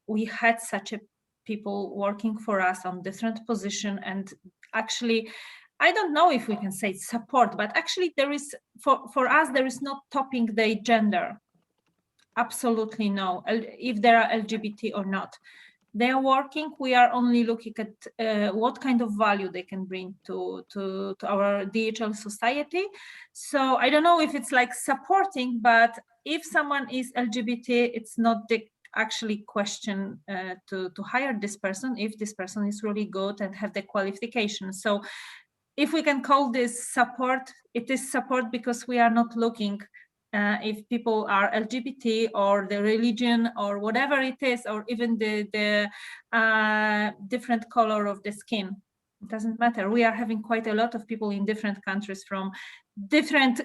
we had such a people working for us on different position. And actually, I don't know if we can say support, but actually there is, for us, there is not topping the gender. Absolutely no, if there are LGBT or not. They are working, we are only looking at what kind of value they can bring to our DHL society. So I don't know if it's like supporting, but if someone is LGBT, it's not the actually question to hire this person if this person is really good and have the qualifications. So if we can call this support, it is support because we are not looking if people are LGBT or the religion or whatever it is, or even the different color of the skin. It doesn't matter. We are having quite a lot of people in different countries from different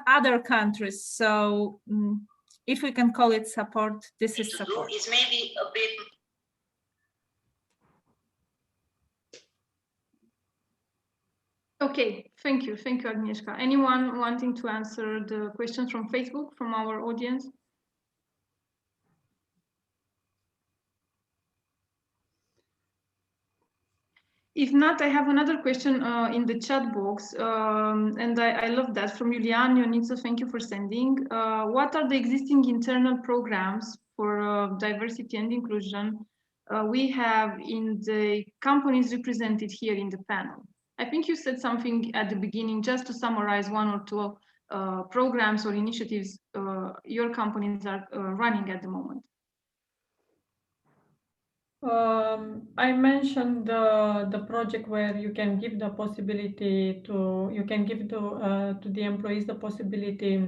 other countries. So if we can call it support, this is support. Is maybe a bit. Okay, thank you, Agnieszka. Anyone wanting to answer the questions from Facebook, from our audience? If not, I have another question in the chat box, and I love that from Julian Ionitsa. Thank you for sending. What are the existing internal programs for diversity and inclusion we have in the companies represented here in the panel? I think you said something at the beginning, just to summarize one or two programs or initiatives your companies are running at the moment. I mentioned the project where you can give the possibility to, you can give to the employees the possibility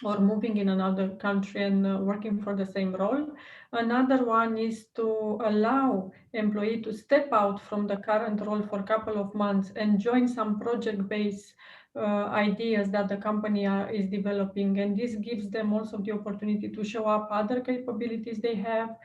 or moving in another country and working for the same role. Another one is to allow employee to step out from the current role for a couple of months and join some project-based ideas that the company is developing, and this gives them also the opportunity to show up other capabilities they have,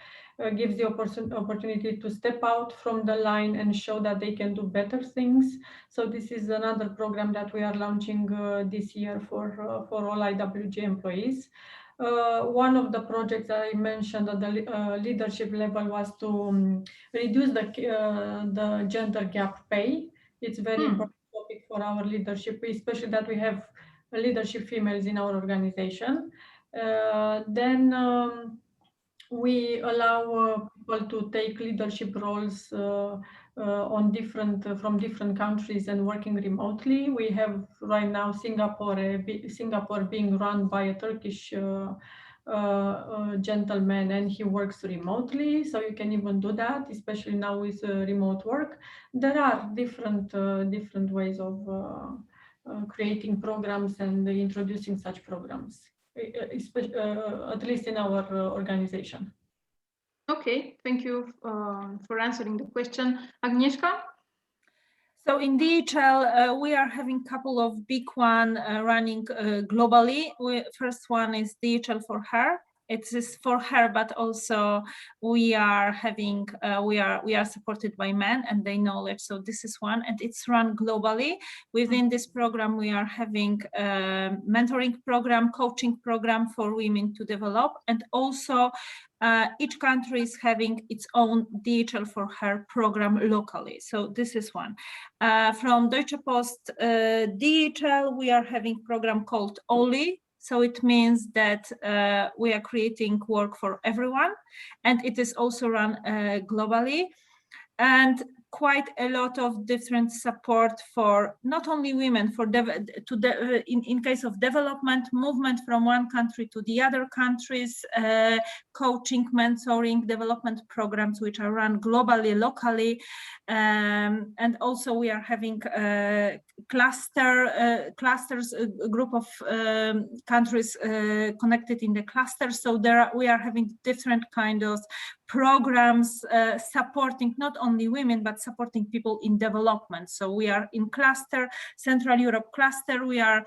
gives the opportunity to step out from the line and show that they can do better things. So this is another program that we are launching this year for all IWG employees. One of the projects I mentioned at the leadership level was to reduce the gender gap pay. It's very important topic for our leadership, especially that we have leadership females in our organization. Then we allow people to take leadership roles from different countries and working remotely. We have right now Singapore being run by a Turkish gentleman, and he works remotely, so you can even do that, especially now with remote work. There are different ways of creating programs and introducing such programs, at least in our organization. Okay, thank you for answering the question. Agnieszka? So in DHL, we are having a couple of big ones running globally. First one is DHL for Her. It is for her, but also we are having we are supported by men and their knowledge. So this is one, and it's run globally. Within this program, we are having a mentoring program, coaching program for women to develop, and also each country is having its own DHL for Her program locally. So this is one. From Deutsche Post DHL, we are having a program called OLI. So it means that we are creating work for everyone, and it is also run globally. And quite a lot of different support for not only women, for in case of development, movement from one country to the other countries, coaching, mentoring, development programs which are run globally, locally, and also we are having clusters, a group of countries connected in the cluster. So we are having different kind of programs supporting not only women but supporting people in development. So we are in cluster, Central Europe cluster. We are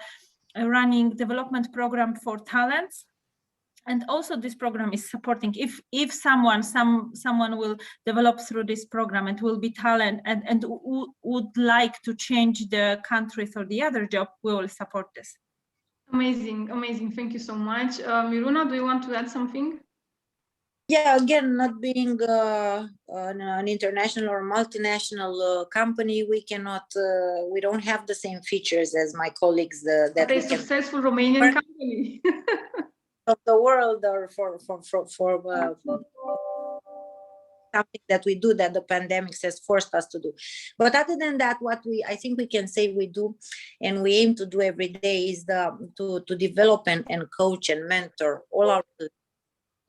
running development program for talents. And also this program is supporting if someone will develop through this program and will be talent and would like to change the countries or the other job, we will support this. Amazing, amazing. Thank you so much. Miruna, do you want to add something? Yeah, again, not being an international or multinational company, we cannot, we don't have the same features as my colleagues that a successful Romanian company. of the world, or for something that we do that the pandemic has forced us to do. But other than that, what I think we can say we do and we aim to do every day is to develop and coach and mentor all our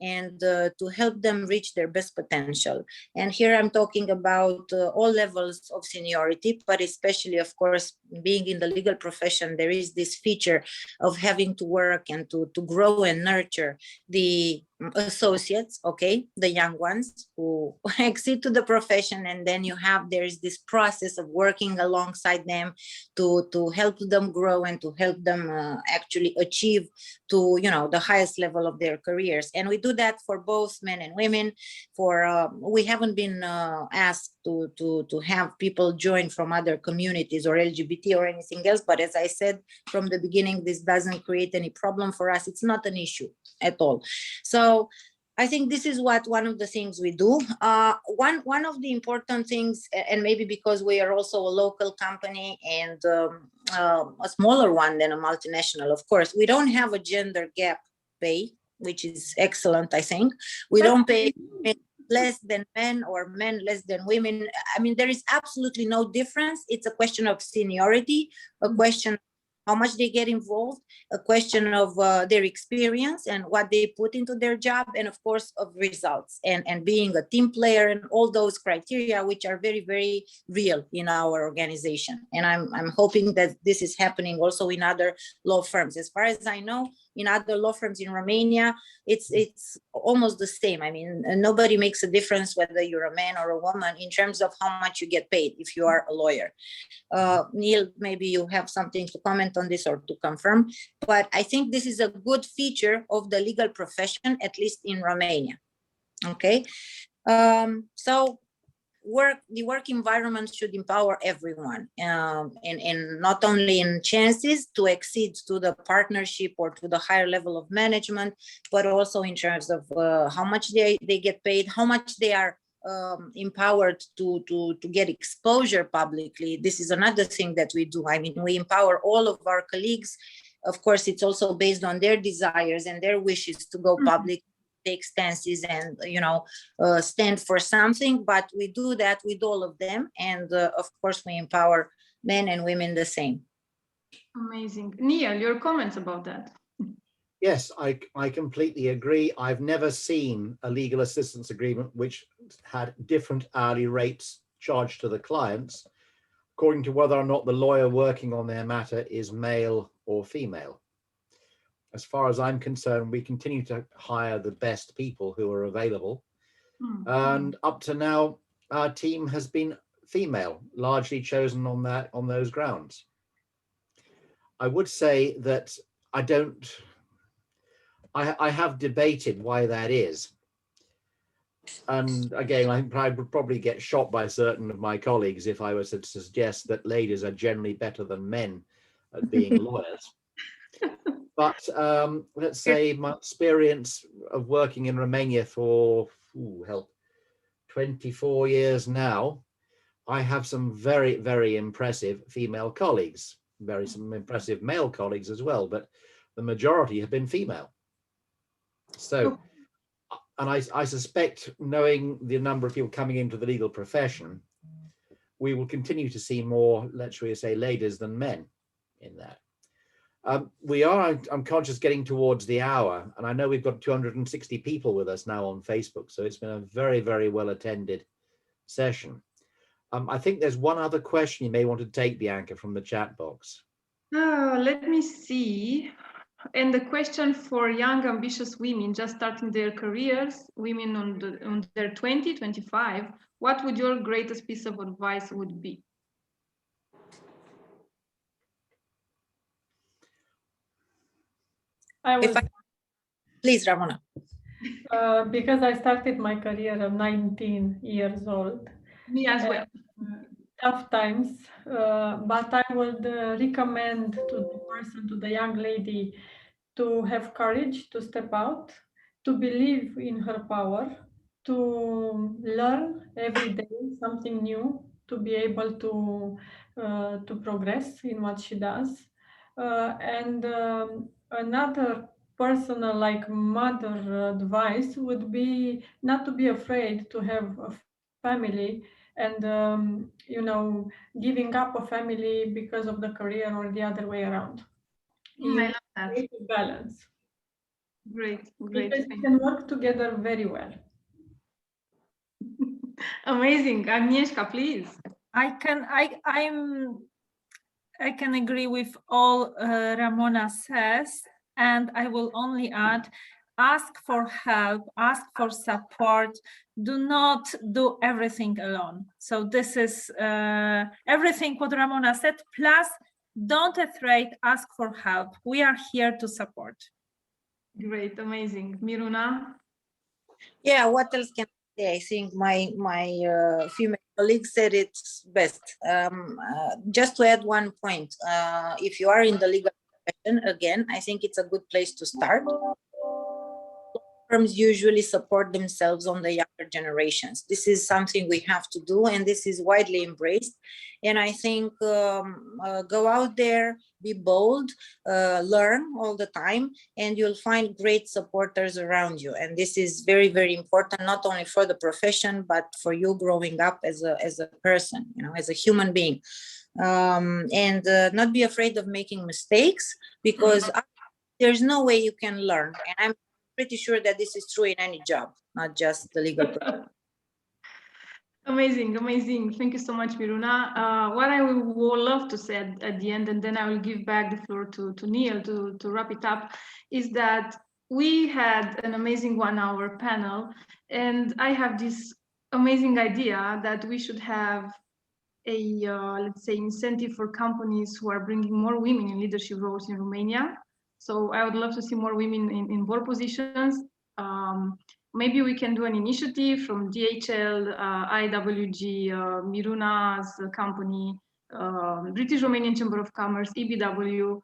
and to help them reach their best potential. And here I'm talking about all levels of seniority, but especially, of course, being in the legal profession, there is this feature of having to work and to grow and nurture the associates, okay, the young ones who exit to the profession, and then there is this process of working alongside them to help them grow and to help them actually achieve to the highest level of their careers. And we do that for both men and women. We haven't been asked to have people join from other communities or LGBT or anything else, but as I said from the beginning, this doesn't create any problem for us. It's not an issue at all. So I think this is one of the things we do. One of the important things, and maybe because we are also a local company and a smaller one than a multinational, of course, we don't have a gender gap pay, which is excellent, I think. We don't pay less than men or men less than women. I mean, there is absolutely no difference. It's a question of seniority, a question how much they get involved, a question of their experience and what they put into their job, and of course of results and being a team player and all those criteria which are very, very real in our organization. And I'm hoping that this is happening also in other law firms. As far as I know, in other law firms in Romania, it's almost the same. I mean, nobody makes a difference whether you're a man or a woman in terms of how much you get paid if you are a lawyer. Neil, maybe you have something to comment on this or to confirm, but I think this is a good feature of the legal profession, at least in Romania. Okay, so the work environment should empower everyone, and not only in chances to exceed to the partnership or to the higher level of management, but also in terms of how much they get paid, how much they are empowered to get exposure publicly. This is another thing that we do. I mean, we empower all of our colleagues. Of course, it's also based on their desires and their wishes to go public, take stances and stand for something, but we do that with all of them, and of course we empower men and women the same. Amazing. Neil, your comments about that? Yes, I completely agree. I've never seen a legal assistance agreement which had different hourly rates charged to the clients according to whether or not the lawyer working on their matter is male or female. As far as I'm concerned, we continue to hire the best people who are available. And up to now, our team has been female, largely chosen on those grounds. I would say that I have debated why that is. And again, I would probably get shot by certain of my colleagues if I was to suggest that ladies are generally better than men at being lawyers. But let's say my experience of working in Romania for 24 years now, I have some very, very impressive female colleagues, some impressive male colleagues as well, but the majority have been female. So, and I suspect, knowing the number of people coming into the legal profession, we will continue to see more, let's say, ladies than men in that. I'm conscious, getting towards the hour, and I know we've got 260 people with us now on Facebook, so it's been a very, very well attended session. I think there's one other question you may want to take, Bianca, from the chat box. Let me see. And the question for young, ambitious women just starting their careers, women on their 20, 25, what would your greatest piece of advice would be? Please, Ramona. Because I started my career at 19 years old. Me as well. Tough times, but I would recommend to the person, to the young lady, to have courage to step out, to believe in her power, to learn every day something new, to be able to progress in what she does. And another personal, like mother advice would be not to be afraid to have a family and giving up a family because of the career or the other way around. I love that. Balance. Great. Because we can work together very well. Amazing. Agnieszka, please. I can agree with all Ramona says, and I will only add, ask for help, ask for support. Do not do everything alone. So this is everything what Ramona said, plus don't afraid, ask for help. We are here to support. Great, amazing. Miruna? Yeah, what else can I say? I think my female colleagues said it's best. Just to add one point, if you are in the legal profession, again, I think it's a good place to start. Firms usually support themselves on the younger generations. This is something we have to do, and this is widely embraced. And I think go out there, be bold, learn all the time, and you'll find great supporters around you. And this is very, very important, not only for the profession, but for you growing up as a person, as a human being. And not be afraid of making mistakes, because there's no way you can learn. And I'm pretty sure that this is true in any job, not just the legal profession. Amazing. Thank you so much, Miruna. What I would love to say at the end, and then I will give back the floor to Neil to wrap it up, is that we had an amazing 1-hour panel, and I have this amazing idea that we should have a, let's say, incentive for companies who are bringing more women in leadership roles in Romania. So I would love to see more women in board positions. Maybe we can do an initiative from DHL, IWG, Miruna's company, British Romanian Chamber of Commerce, EBW,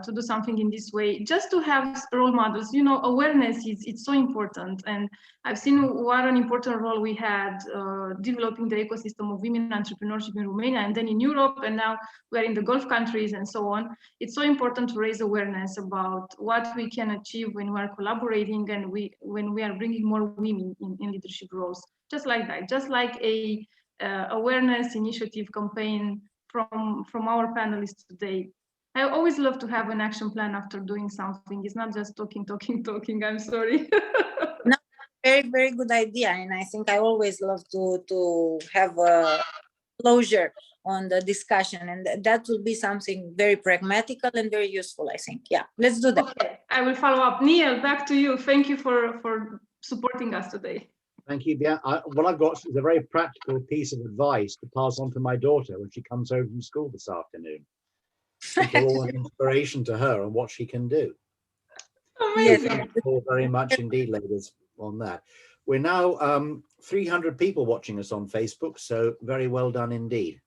to do something in this way, just to have role models. Awareness it's so important, and I've seen what an important role we had developing the ecosystem of women entrepreneurship in Romania, and then in Europe, and now we're in the Gulf countries and so on. It's so important to raise awareness about what we can achieve when we are collaborating and when we are bringing more women in leadership roles, just like that, just like a awareness initiative campaign from our panelists today. I always love to have an action plan after doing something. It's not just talking. I'm sorry. No, very, very good idea. And I think I always love to have a closure on the discussion. And that will be something very pragmatical and very useful, I think. Yeah, let's do that. Okay, I will follow up. Neil, back to you. Thank you for supporting us today. Thank you, Bia. What I've got is a very practical piece of advice to pass on to my daughter when she comes home from school this afternoon. It's all an inspiration to her on what she can do. Amazing. Thank you all very much indeed, ladies, on that. We're now 300 people watching us on Facebook, so very well done indeed.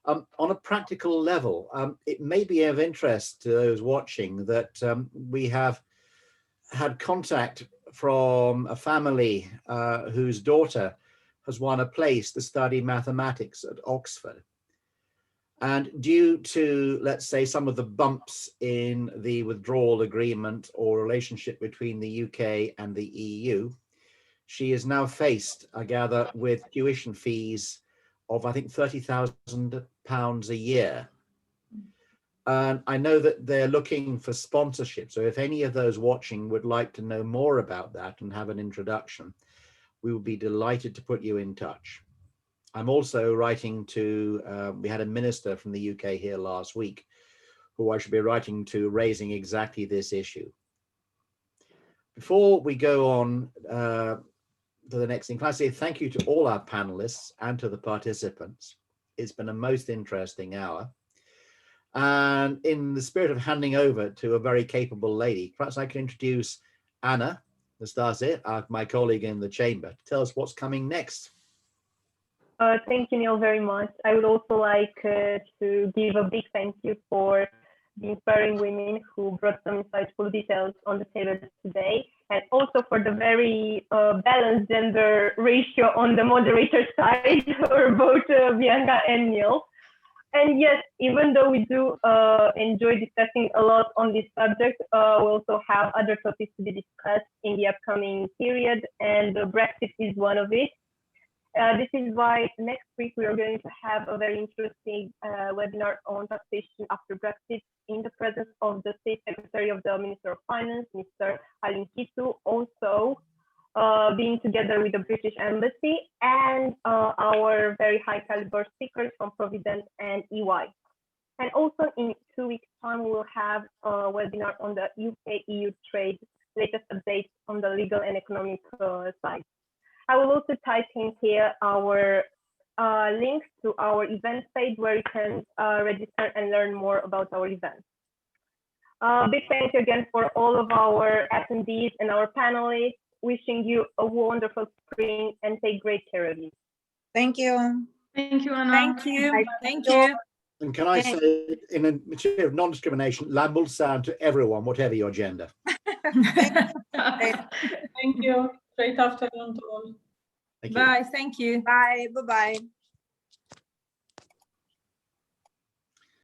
On a practical level, it may be of interest to those watching that we have had contact from a family whose daughter has won a place to study mathematics at Oxford. And due to, let's say, some of the bumps in the withdrawal agreement or relationship between the UK and the EU, she is now faced, I gather, with tuition fees of, I think, £30,000 a year. And I know that they're looking for sponsorship. So if any of those watching would like to know more about that and have an introduction, we would be delighted to put you in touch. I'm also writing to, we had a minister from the UK here last week, who I should be writing to, raising exactly this issue. Before we go on to the next thing, can I say thank you to all our panelists and to the participants. It's been a most interesting hour. And in the spirit of handing over to a very capable lady, perhaps I can introduce Anna Nastase, my colleague in the chamber, to tell us what's coming next. Thank you, Neil, very much. I would also like to give a big thank you for the inspiring women who brought some insightful details on the table today, and also for the very balanced gender ratio on the moderator side for both Bianca and Neil. And yes, even though we do enjoy discussing a lot on this subject, we also have other topics to be discussed in the upcoming period, and Brexit is one of it. This is why next week we are going to have a very interesting webinar on taxation after Brexit in the presence of the State Secretary of the Minister of Finance, Mr. Alin Kisu, also being together with the British Embassy and our very high caliber speakers from Provident and EY. And also in 2 weeks' time, we will have a webinar on the UK-EU trade, latest updates on the legal and economic side. I will also type in here our links to our event page where you can register and learn more about our events. Big thank you again for all of our attendees and our panelists. Wishing you a wonderful spring and take great care of you. Thank you. Thank you, Anna. Thank you. Thank you. And can I say, in a material of non-discrimination, la mulsan to everyone, whatever your gender. Thank you. Great afternoon to all. Thank you. Bye. Thank you. Bye. Bye-bye.